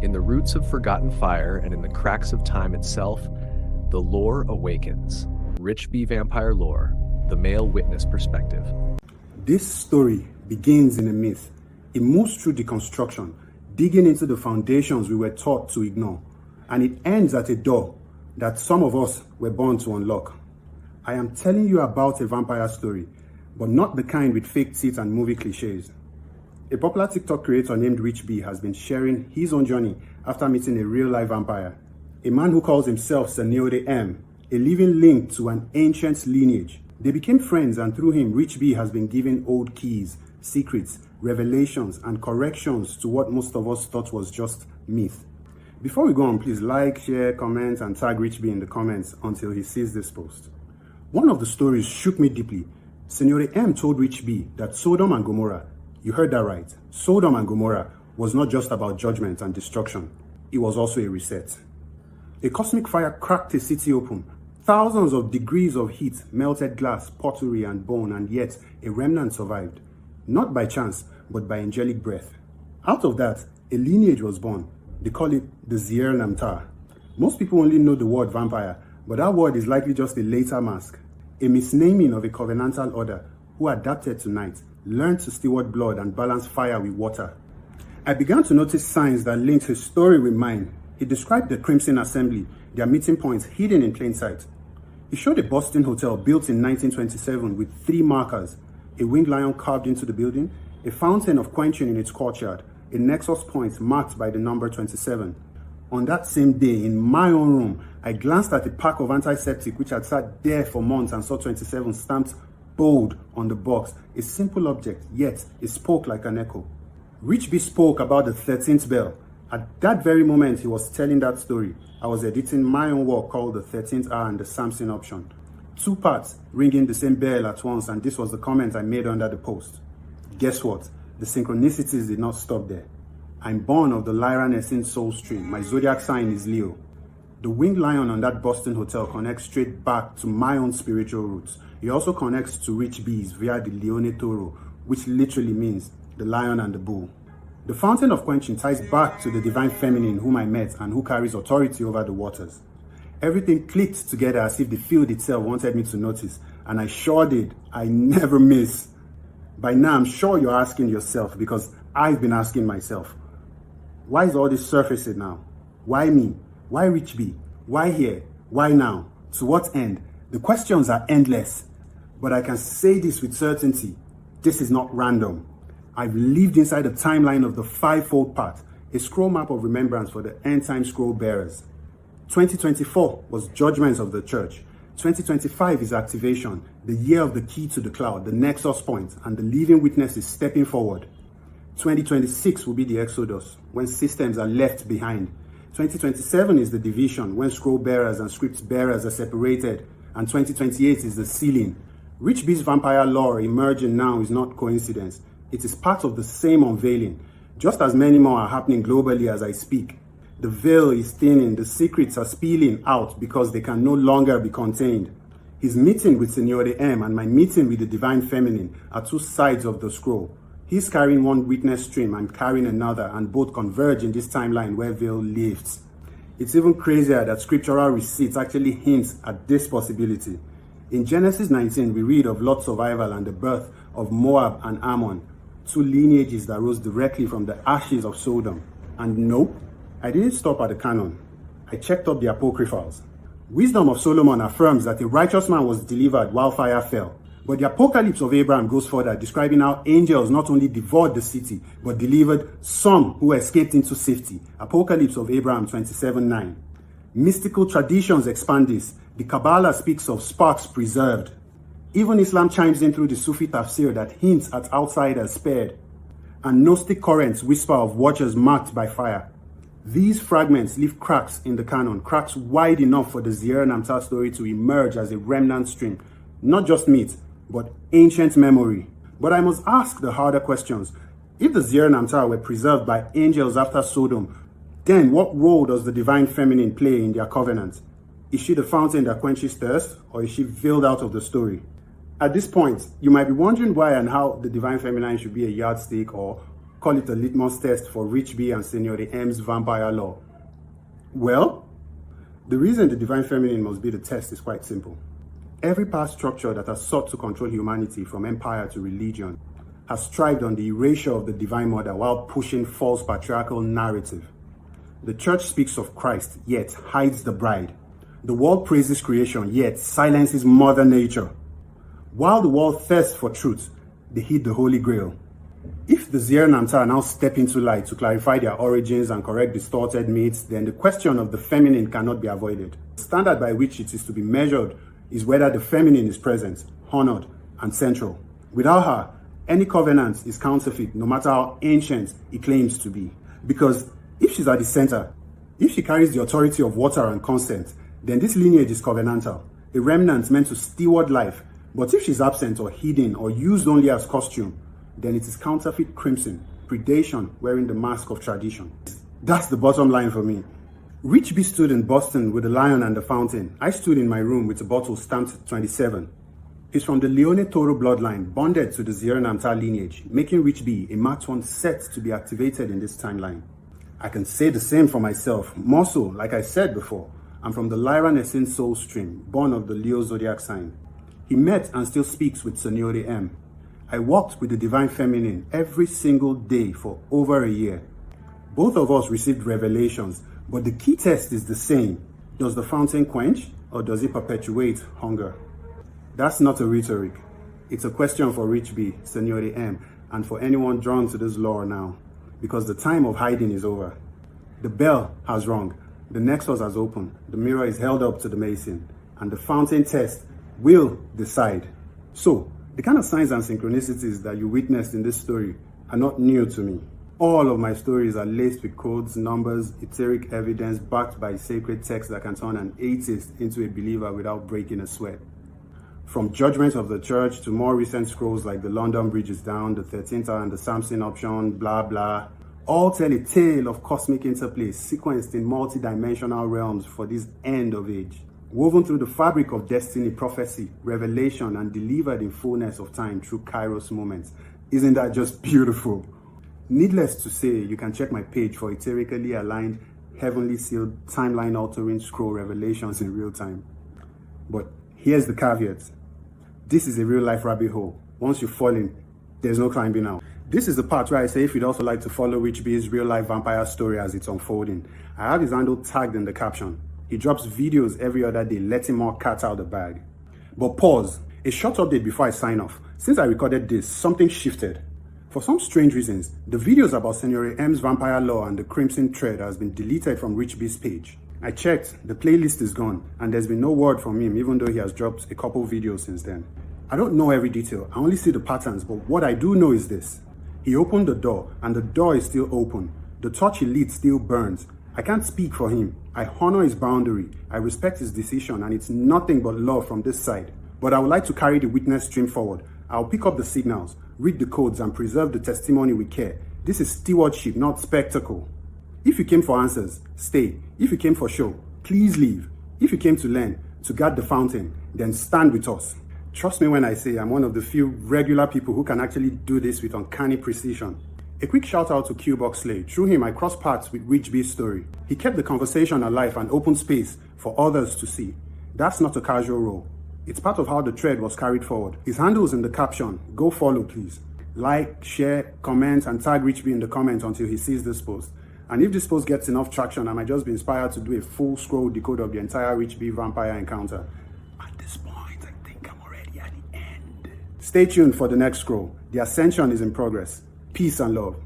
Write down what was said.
In the roots of forgotten fire and in the cracks of time itself, the lore awakens. RichB Vampire Lore, the male witness perspective. This story begins in a myth. It moves through deconstruction, digging into the foundations we were taught to ignore, and it ends at a door that some of us were born to unlock. I am telling you about a vampire story, but not the kind with fake teeth and movie cliches. A popular TikTok creator named RichB has been sharing his own journey after meeting a real-life vampire, a man who calls himself Senore M, a living link to an ancient lineage. They became friends, and through him, RichB has been giving old keys, secrets, revelations, and corrections to what most of us thought was just myth. Before we go on, please like, share, comment, and tag RichB in the comments until he sees this post. One of the stories shook me deeply. Senore M told RichB that Sodom and Gomorrah, you heard that right, Sodom and Gomorrah was not just about judgment and destruction. It was also a reset. A cosmic fire cracked a city open. Thousands of degrees of heat, melted glass, pottery, and bone, and yet a remnant survived. Not by chance, but by angelic breath. Out of that, a lineage was born. They call it the Senore M. Most people only know the word vampire, but that word is likely just a later mask, a misnaming of a covenantal order who adapted to night, learned to steward blood and balance fire with water. I began to notice signs that linked his story with mine. He described the Crimson Assembly, their meeting points hidden in plain sight. He showed a Boston hotel built in 1927 with 3 markers, a winged lion carved into the building, a fountain of quenching in its courtyard, a nexus point marked by the number 27. On that same day, in my own room, I glanced at a pack of antiseptic which had sat there for months and saw 27 stamped bold on the box, a simple object, yet it spoke like an echo. RichB spoke about the 13th bell. At that very moment he was telling that story, I was editing my own work called The 13th Hour and the Samson Option. 2 parts, ringing the same bell at once, and this was the comment I made under the post. Guess what? The synchronicities did not stop there. I'm born of the Lyran Essene soul stream. My zodiac sign is Leo. The winged lion on that Boston hotel connects straight back to my own spiritual roots. It also connects to RichB's via the Leone Toro, which literally means the lion and the bull. The fountain of quenching ties back to the divine feminine whom I met and who carries authority over the waters. Everything clicked together as if the field itself wanted me to notice, and I sure did. I never miss. By now, I'm sure you're asking yourself, because I've been asking myself, why is all this surfacing now? Why me? Why RichB? Why here? Why now? To what end? The questions are endless. But I can say this with certainty. This is not random. I've lived inside the timeline of the 5-fold path, a scroll map of remembrance for the end-time scroll bearers. 2024 was judgments of the church. 2025 is activation, the year of the key to the cloud, the nexus point, and the living witness is stepping forward. 2026 will be the exodus, when systems are left behind. 2027 is the division, when scroll bearers and script bearers are separated. And 2028 is the sealing. RichB's vampire lore emerging now is not coincidence. It is part of the same unveiling. Just as many more are happening globally as I speak. The veil is thinning, the secrets are spilling out because they can no longer be contained. His meeting with Senore M and my meeting with the divine feminine are 2 sides of the scroll. He's carrying one witness stream, I'm carrying another, and both converge in this timeline where veil lifts. It's even crazier that scriptural receipts actually hints at this possibility. In Genesis 19, we read of Lot's survival and the birth of Moab and Ammon, 2 lineages that rose directly from the ashes of Sodom. And no, I didn't stop at the canon. I checked up the apocryphals. Wisdom of Solomon affirms that a righteous man was delivered while fire fell. But the Apocalypse of Abraham goes further, describing how angels not only devoured the city, but delivered some who escaped into safety. Apocalypse of Abraham 27:9. Mystical traditions expand this. The Kabbalah speaks of sparks preserved. Even Islam chimes in through the Sufi tafsir that hints at outsiders spared. And Gnostic currents whisper of watchers marked by fire. These fragments leave cracks in the canon, cracks wide enough for the Senore M story to emerge as a remnant stream. Not just myth, but ancient memory. But I must ask the harder questions. If the Senore M were preserved by angels after Sodom, then what role does the divine feminine play in their covenant? Is she the fountain that quenches thirst, or is she veiled out of the story? At this point, you might be wondering why and how the divine feminine should be a yardstick or call it a litmus test for RichB and Senore M's vampire lore? Well, the reason the divine feminine must be the test is quite simple. Every past structure that has sought to control humanity from empire to religion has strived on the erasure of the divine mother while pushing false patriarchal narrative. The church speaks of Christ, yet hides the bride. The world praises creation, yet silences mother nature. While the world thirsts for truth, they hid the Holy Grail. If the Senore M now step into light to clarify their origins and correct distorted myths, then the question of the feminine cannot be avoided. The standard by which it is to be measured is whether the feminine is present, honored, and central. Without her, any covenant is counterfeit, no matter how ancient it claims to be. Because if she's at the center, if she carries the authority of water and consent, then this lineage is covenantal, a remnant meant to steward life. But if she's absent or hidden or used only as costume, then it is counterfeit crimson, predation wearing the mask of tradition. That's the bottom line for me. RichB stood in Boston with the lion and the fountain. I stood in my room with a bottle stamped 27. He's from the Leone Toro bloodline, bonded to the Senore M lineage, making RichB a match one set to be activated in this timeline. I can say the same for myself. More so, like I said before, I'm from the Lyra Nessin soul stream, born of the Leo zodiac sign. He met and still speaks with Senore M. I walked with the divine feminine every single day for over a year. Both of us received revelations, but the key test is the same. Does the fountain quench or does it perpetuate hunger? That's not a rhetoric. It's a question for RichB, Senore M, and for anyone drawn to this lore now, because the time of hiding is over. The bell has rung, the nexus has opened, the mirror is held up to the mason, and the fountain test will decide. So, the kind of signs and synchronicities that you witnessed in this story are not new to me. All of my stories are laced with codes, numbers, etheric evidence backed by sacred texts that can turn an atheist into a believer without breaking a sweat. From Judgment of the Church to more recent scrolls like the London Bridge is Down, the 13th and the Samson option, blah blah, all tell a tale of cosmic interplay sequenced in multi-dimensional realms for this end of age. Woven through the fabric of destiny, prophecy, revelation, and delivered in fullness of time through Kairos moments. Isn't that just beautiful? Needless to say, you can check my page for etherically aligned, heavenly sealed, timeline-altering scroll revelations in real time. But here's the caveat. This is a real-life rabbit hole. Once you fall in, there's no climbing out. This is the part where I say if you'd also like to follow RichB's real-life vampire story as it's unfolding, I have his handle tagged in the caption. He drops videos every other day, letting more cats out of the bag. But pause. A short update before I sign off. Since I recorded this, something shifted. For some strange reasons, the videos about Senore M's vampire lore and the Crimson Thread has been deleted from RichB's page. I checked, the playlist is gone, and there's been no word from him even though he has dropped a couple videos since then. I don't know every detail, I only see the patterns, but what I do know is this. He opened the door, and the door is still open. The torch he lit still burns. I can't speak for him. I honor his boundary. I respect his decision, and it's nothing but love from this side. But I would like to carry the witness stream forward. I'll pick up the signals, read the codes, and preserve the testimony with care. This is stewardship, not spectacle. If you came for answers, stay. If you came for show, please leave. If you came to learn, to guard the fountain, then stand with us. Trust me when I say I'm one of the few regular people who can actually do this with uncanny precision. A quick shout out to Q-Box Through him, I crossed paths with RichB's story. He kept the conversation alive and open space for others to see. That's not a casual role. It's part of how the thread was carried forward. His handle is in the caption. Go follow, please. Like, share, comment, and tag RichB in the comments until he sees this post. And if this post gets enough traction, I might just be inspired to do a full scroll decode of the entire RichB vampire encounter. At this point, I think I'm already at the end. Stay tuned for the next scroll. The ascension is in progress. Peace and love.